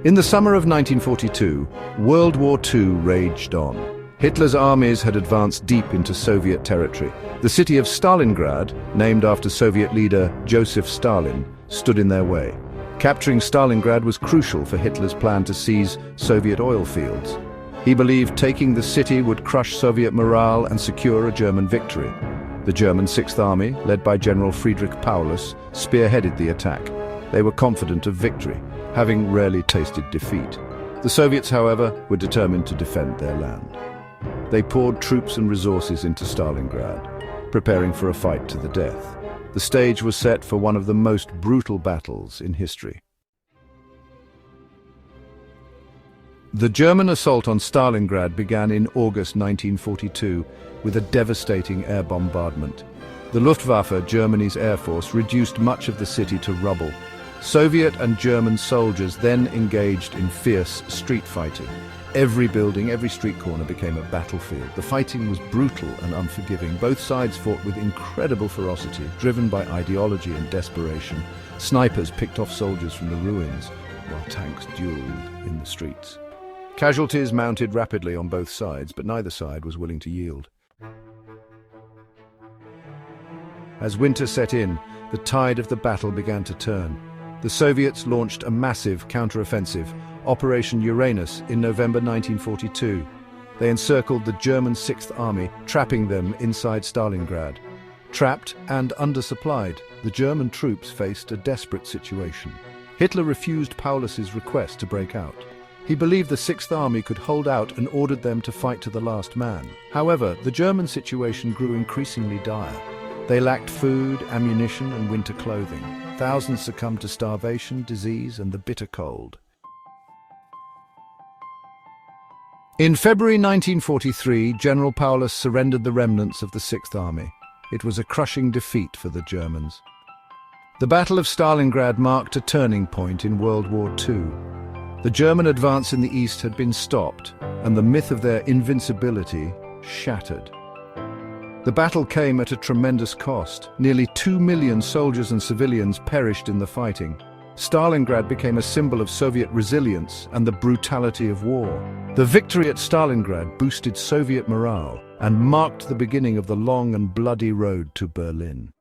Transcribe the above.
In the summer of 1942, World War II raged on. Hitler's armies had advanced deep into Soviet territory. The city of Stalingrad, named after Soviet leader Joseph Stalin, stood in their way. Capturing Stalingrad was crucial for Hitler's plan to seize Soviet oil fields. He believed taking the city would crush Soviet morale and secure a German victory. The German Sixth Army, led by General Friedrich Paulus, spearheaded the attack. They were confident of victory, having rarely tasted defeat. The Soviets, however, were determined to defend their land. They poured troops and resources into Stalingrad, preparing for a fight to the death. The stage was set for one of the most brutal battles in history. The German assault on Stalingrad began in August 1942 with a devastating air bombardment. The Luftwaffe, Germany's air force, reduced much of the city to rubble. Soviet and German soldiers then engaged in fierce street fighting. Every building, every street corner became a battlefield. The fighting was brutal and unforgiving. Both sides fought with incredible ferocity, driven by ideology and desperation. Snipers picked off soldiers from the ruins, while tanks dueled in the streets. Casualties mounted rapidly on both sides, but neither side was willing to yield. As winter set in, the tide of the battle began to turn. The Soviets launched a massive counteroffensive, Operation Uranus, in November 1942. They encircled the German Sixth Army, trapping them inside Stalingrad. Trapped and undersupplied, the German troops faced a desperate situation. Hitler refused Paulus's request to break out. He believed the Sixth Army could hold out and ordered them to fight to the last man. However, the German situation grew increasingly dire. They lacked food, ammunition, and winter clothing. Thousands succumbed to starvation, disease, and the bitter cold. In February 1943, General Paulus surrendered the remnants of the Sixth Army. It was a crushing defeat for the Germans. The Battle of Stalingrad marked a turning point in World War II. The German advance in the east had been stopped, and the myth of their invincibility shattered. The battle came at a tremendous cost. Nearly 2 million soldiers and civilians perished in the fighting. Stalingrad became a symbol of Soviet resilience and the brutality of war. The victory at Stalingrad boosted Soviet morale and marked the beginning of the long and bloody road to Berlin.